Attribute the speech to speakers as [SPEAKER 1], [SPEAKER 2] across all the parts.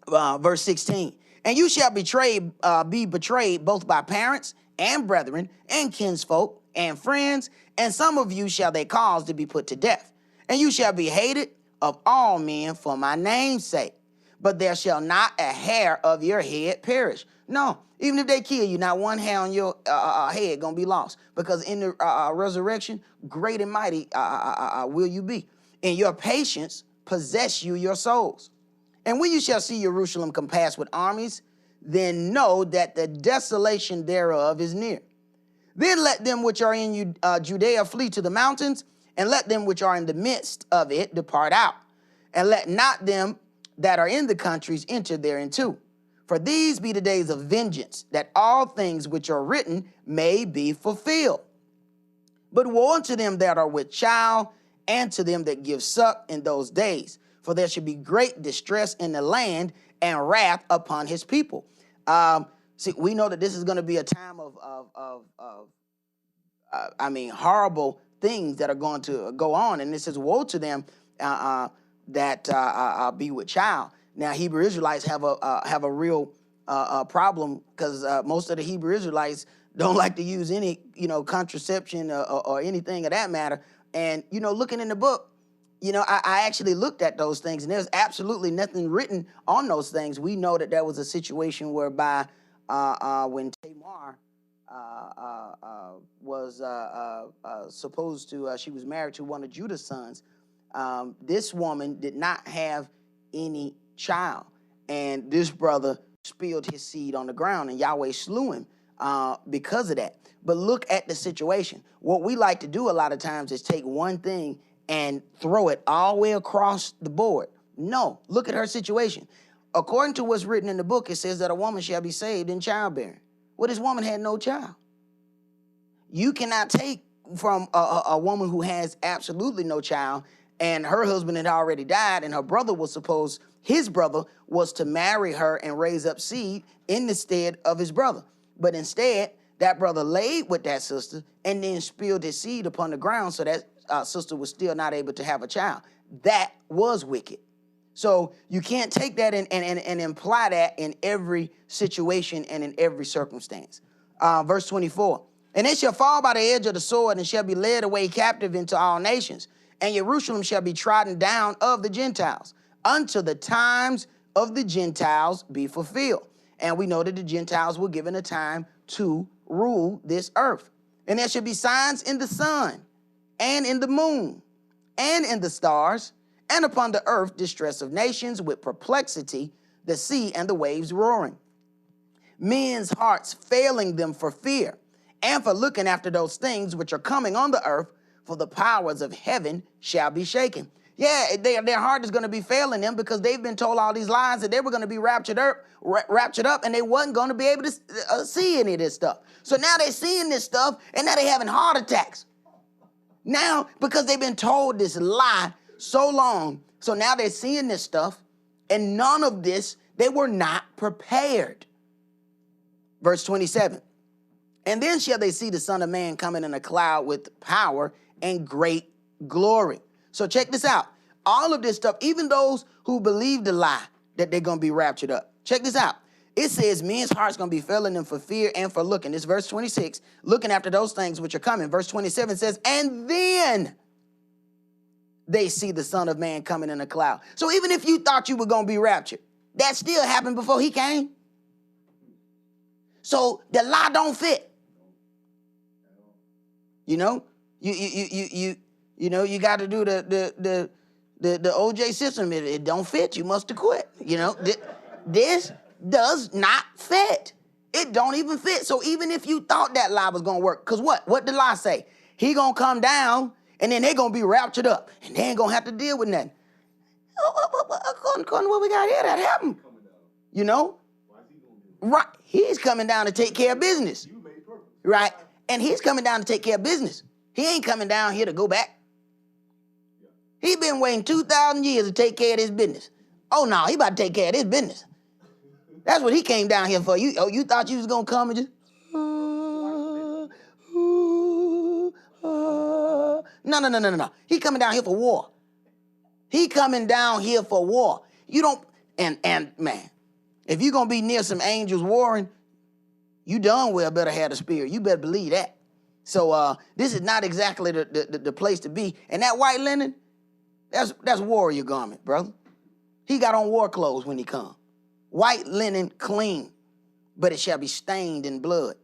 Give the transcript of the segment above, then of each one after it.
[SPEAKER 1] verse 16. And you shall be betrayed both by parents and brethren and kinsfolk and friends, and some of you shall they cause to be put to death. And you shall be hated of all men for my name's sake. But there shall not a hair of your head perish. No, even if they kill you, not one hair on your head gonna be lost. Because in the resurrection, great and mighty will you be. In your patience possess you your souls. And when you shall see Jerusalem compassed with armies, then know that the desolation thereof is near. Then let them which are in Judea flee to the mountains, and let them which are in the midst of it depart out. And let not them that are in the countries enter thereinto. For these be the days of vengeance, that all things which are written may be fulfilled. But woe unto them that are with child, and to them that give suck in those days. For there should be great distress in the land, and wrath upon his people. See, we know that this is going to be a time of horrible things that are going to go on. And this is woe to them that be with child. Now, Hebrew Israelites have a real problem, because most of the Hebrew Israelites don't like to use any, contraception or anything of that matter. And, looking in the book, I actually looked at those things, and there's absolutely nothing written on those things. We know that there was a situation whereby when Tamar was supposed to, she was married to one of Judah's sons. This woman did not have any child, and this brother spilled his seed on the ground, and Yahweh slew him because of that. But look at the situation. What we like to do a lot of times is take one thing and throw it all the way across the board. No, look at her situation. According to what's written in the book, it says that a woman shall be saved in childbearing. Well, this woman had no child. You cannot take from a woman who has absolutely no child, and her husband had already died, and his brother was to marry her and raise up seed in the stead of his brother. But instead, that brother laid with that sister and then spilled his seed upon the ground, so that sister was still not able to have a child. That was wicked. So you can't take that and imply that in every situation and in every circumstance. Verse 24. And it shall fall by the edge of the sword, and shall be led away captive into all nations. And Jerusalem shall be trodden down of the Gentiles, until the times of the Gentiles be fulfilled. And we know that the Gentiles were given a time to rule this earth. And there shall be signs in the sun, and in the moon, and in the stars, and upon the earth distress of nations with perplexity, the sea and the waves roaring. Men's hearts failing them for fear, and for looking after those things which are coming on the earth, for the powers of heaven shall be shaken. Yeah, their heart is going to be failing them, because they've been told all these lies that they were going to be raptured up, and they wasn't going to be able to see any of this stuff. So now they're seeing this stuff, and now they're having heart attacks. Now, because they've been told this lie so long, so now they're seeing this stuff, and none of this, they were not prepared. Verse 27. And then shall they see the Son of Man coming in a cloud with power and great glory. So check this out. All of this stuff, even those who believe the lie that they're going to be raptured up. Check this out. It says men's hearts going to be failing them for fear and for looking. This verse 26, looking after those things which are coming. Verse 27 says, and then they see the Son of Man coming in a cloud. So even if you thought you were going to be raptured, that still happened before he came. So the lie don't fit. You got to do the OJ system. It don't fit. You must have quit. This does not fit. It don't even fit. So even if you thought that lie was going to work, because what did lie say? He going to come down, and then they're going to be raptured up, and they ain't going to have to deal with nothing. According to what we got here, that happened. Right. He's coming down to take care of business. Right. And he's coming down to take care of business. He ain't coming down here to go back. He been waiting 2,000 years to take care of this business. Oh, no, he about to take care of this business. That's what he came down here for. You thought you was going to come and just... No. He coming down here for war. He coming down here for war. You don't... And man, If you're going to be near some angels warring, you done well better have the spirit. You better believe that. So this is not exactly the place to be. And that white linen, that's warrior garment, brother. He got on war clothes when he come. White linen clean, but it shall be stained in blood.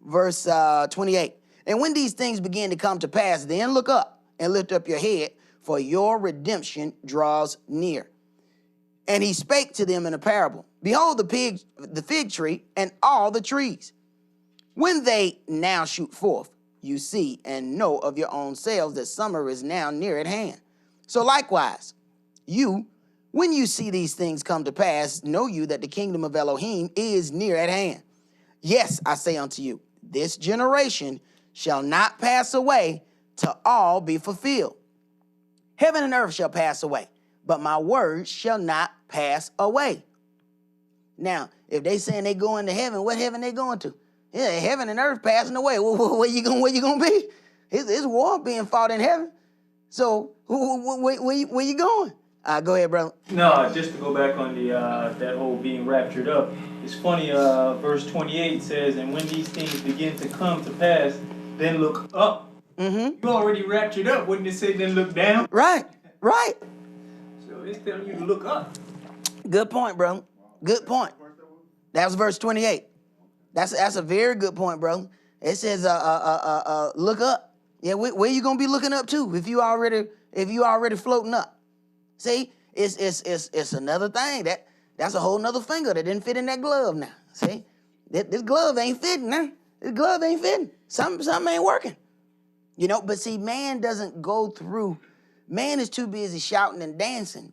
[SPEAKER 1] Verse 28. And when these things begin to come to pass, then look up and lift up your head, for your redemption draws near. And he spake to them in a parable. Behold, the fig tree and all the trees. When they now shoot forth, you see and know of your own selves that summer is now near at hand. So likewise, you, when you see these things come to pass, know you that the kingdom of Elohim is near at hand. Yes, I say unto you, this generation shall not pass away till all be fulfilled. Heaven and earth shall pass away, but my words shall not pass away. Now, if they saying they going to heaven, what heaven they going to? Yeah, heaven and earth passing away. Where you gonna be? It's war being fought in heaven. So where you going? Go ahead, brother.
[SPEAKER 2] No, just to go back on the that whole being raptured up. It's funny. Verse 28 says, "And when these things begin to come to pass, then look up." Mm-hmm. You already raptured up. Wouldn't it say then look down?
[SPEAKER 1] Right.
[SPEAKER 2] So it's telling you to look up.
[SPEAKER 1] Good point, bro. Good point. That was verse 28. That's a very good point, bro. It says, look up. Yeah, where you gonna be looking up to if you already floating up? See, it's another thing that's a whole nother finger that didn't fit in that glove now. See, this glove ain't fitting now. This glove ain't fitting. Something ain't working. You know, but see, man doesn't go through. Man is too busy shouting and dancing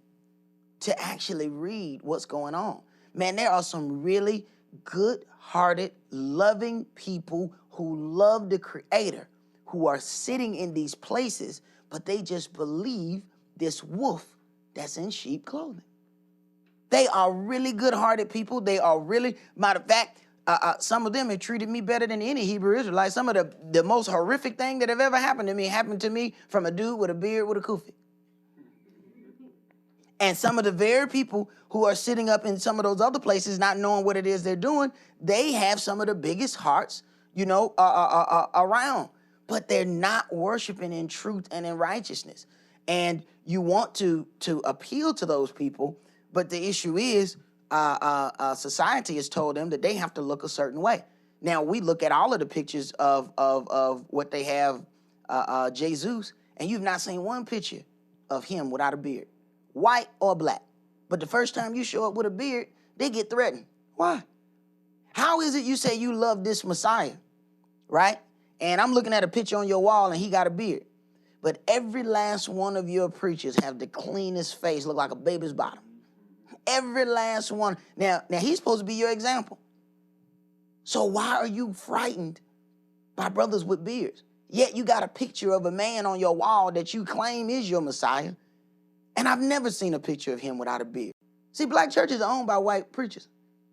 [SPEAKER 1] to actually read what's going on. Man, there are some really good-hearted, loving people who love the Creator, who are sitting in these places, but they just believe this wolf that's in sheep clothing. They are really good-hearted people. They are really, matter of fact, some of them have treated me better than any Hebrew Israelite. Some of the most horrific thing that have ever happened to me from a dude with a beard with a kufi. And some of the very people who are sitting up in some of those other places not knowing what it is they're doing, they have some of the biggest hearts, around. But they're not worshiping in truth and in righteousness. And you want to appeal to those people, but the issue is society has told them that they have to look a certain way. Now, we look at all of the pictures of what they have, Jesus, and you've not seen one picture of him without a beard. White or black. But the first time you show up with a beard, they get threatened. Why? How is it you say you love this Messiah, right? And I'm looking at a picture on your wall and he got a beard. But every last one of your preachers have the cleanest face, look like a baby's bottom. Every last one. Now he's supposed to be your example. So why are you frightened by brothers with beards? Yet you got a picture of a man on your wall that you claim is your Messiah. And I've never seen a picture of him without a beard. See, black churches are owned by white preachers.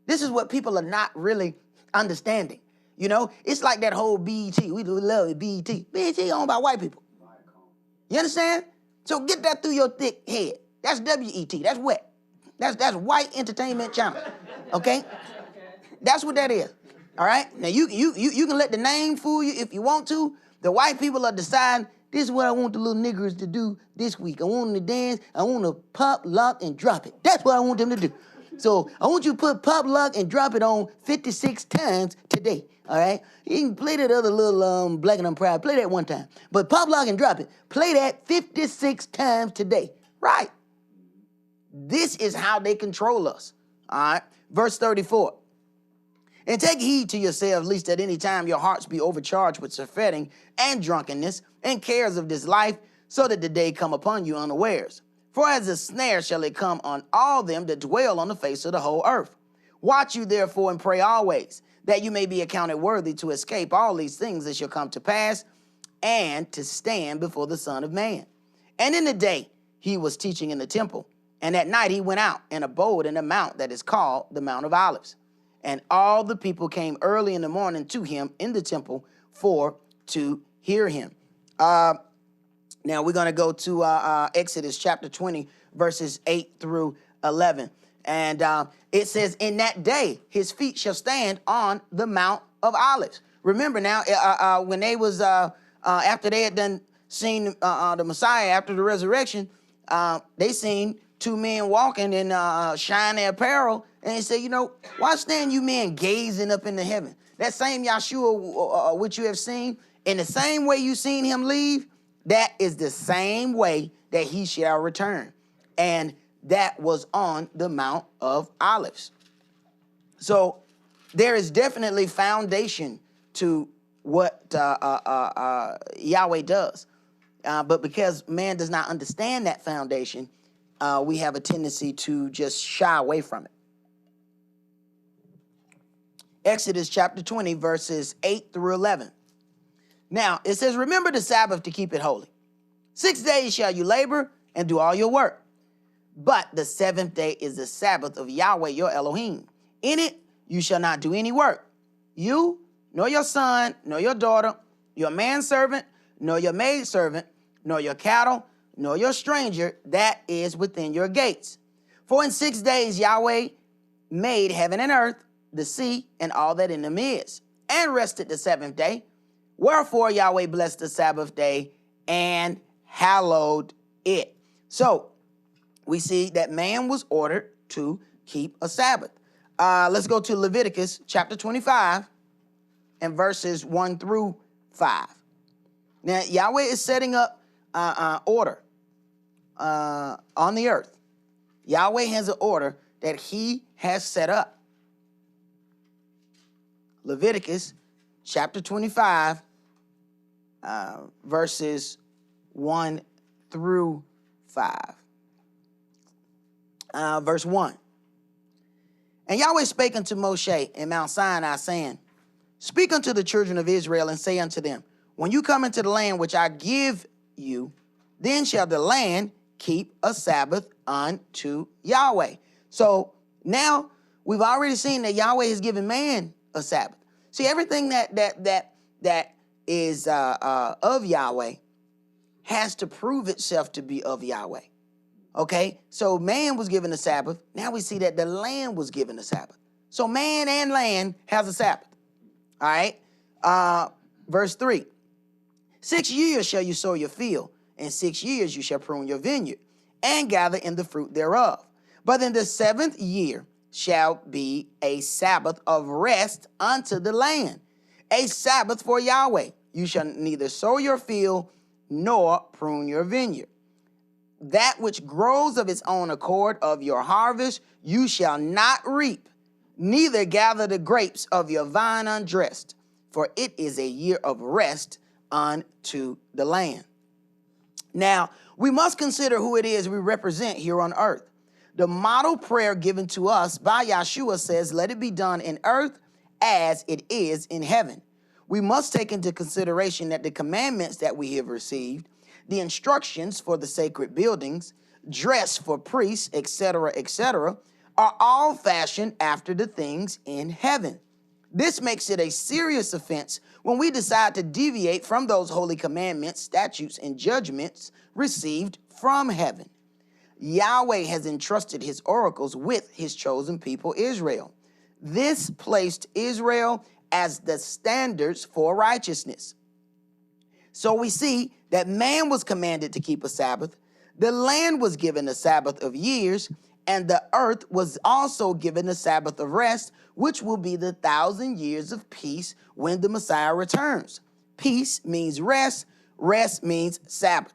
[SPEAKER 1] This is what people are not really understanding. You know, it's like that whole BET. We love it, BET. BET owned by white people. You understand? So get that through your thick head. That's WET. That's wet. That's white entertainment channel. Okay? That's what that is. All right? Now, you can let the name fool you if you want to. The white people are deciding, this is what I want the little niggers to do this week. I want them to dance. I want to pop, lock, and drop it. That's what I want them to do. So I want you to put pop, lock, and drop it on 56 times today. All right? You can play that other little Black and I'm Proud. Play that one time. But pop, lock, and drop it. Play that 56 times today. Right? This is how they control us. All right? Verse 34. And take heed to yourselves, lest at any time your hearts be overcharged with surfeiting and drunkenness and cares of this life, so that the day come upon you unawares. For as a snare shall it come on all them that dwell on the face of the whole earth. Watch you therefore and pray always, that you may be accounted worthy to escape all these things that shall come to pass, and to stand before the Son of Man. And in the day he was teaching in the temple, and at night he went out and abode in a mount that is called the Mount of Olives. And all the people came early in the morning to him in the temple to hear him. Now we're going to go to Exodus chapter 20, verses 8 through 11. And it says, in that day, his feet shall stand on the Mount of Olives. Remember now, when they was, after they had done seen the Messiah after the resurrection, they seen two men walking in shiny apparel. And they said, you know, why stand you men gazing up into heaven? That same Yahshua, which you have seen, in the same way you seen him leave, that is the same way that he shall return. And that was on the Mount of Olives. So there is definitely foundation to what Yahweh does. But because man does not understand that foundation, we have a tendency to just shy away from it. Exodus chapter 20, verses 8 through 11. Now, it says, remember the Sabbath to keep it holy. 6 days shall you labor and do all your work. But the seventh day is the Sabbath of Yahweh your Elohim. In it you shall not do any work. You, nor your son, nor your daughter, your manservant, nor your maidservant, nor your cattle, nor your stranger that is within your gates. For in 6 days Yahweh made heaven and earth, the sea, and all that in them is, and rested the seventh day. Wherefore Yahweh blessed the Sabbath day and hallowed it. So we see that man was ordered to keep a Sabbath. Let's go to Leviticus chapter 25 and verses 1 through 5. Now, Yahweh is setting up order on the earth. Yahweh has an order that he has set up. Leviticus chapter 25, verses 1 through 5. Verse 1. And Yahweh spake unto Moshe in Mount Sinai, saying, speak unto the children of Israel, and say unto them, when you come into the land which I give you, then shall the land keep a Sabbath unto Yahweh. So now we've already seen that Yahweh has given man a Sabbath. See, everything that is of Yahweh has to prove itself to be of Yahweh. Okay, so man was given a Sabbath. Now we see that the land was given a Sabbath. So man and land has a Sabbath. All right, verse 3. 6 years shall you sow your field, and 6 years you shall prune your vineyard, and gather in the fruit thereof. But in the 7th year shall be a Sabbath of rest unto the land, a Sabbath for Yahweh. You shall neither sow your field nor prune your vineyard. That which grows of its own accord of your harvest you shall not reap, neither gather the grapes of your vine undressed, for it is a year of rest unto the land. Now, we must consider who it is we represent here on earth. The model prayer given to us by Yahshua says, let it be done in earth as it is in heaven. We must take into consideration that the commandments that we have received, the instructions for the sacred buildings, dress for priests, etc., are all fashioned after the things in heaven. This makes it a serious offense when we decide to deviate from those holy commandments, statutes, and judgments received from heaven. Yahweh has entrusted his oracles with his chosen people, Israel. This placed Israel as the standards for righteousness. So we see that man was commanded to keep a Sabbath, the land was given a Sabbath of years, and the earth was also given a Sabbath of rest, which will be the 1,000 years of peace when the Messiah returns. Peace means rest, rest means Sabbath.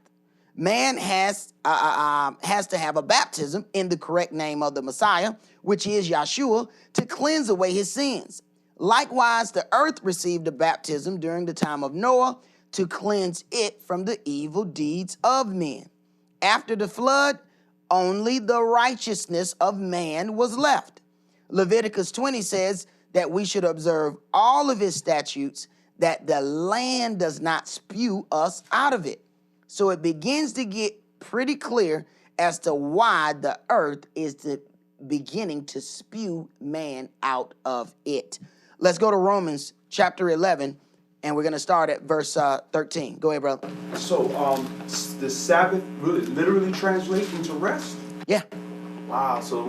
[SPEAKER 1] Man has to have a baptism in the correct name of the Messiah, which is Yahshua, to cleanse away his sins. Likewise, the earth received a baptism during the time of Noah to cleanse it from the evil deeds of men. After the flood, only the righteousness of man was left. Leviticus 20 says that we should observe all of his statutes, that the land does not spew us out of it. So it begins to get pretty clear as to why the earth is beginning to spew man out of it. Let's go to Romans chapter 11, and we're going to start at verse 13. Go ahead, brother.
[SPEAKER 3] So the Sabbath really literally translates into rest?
[SPEAKER 1] Yeah.
[SPEAKER 3] Wow. So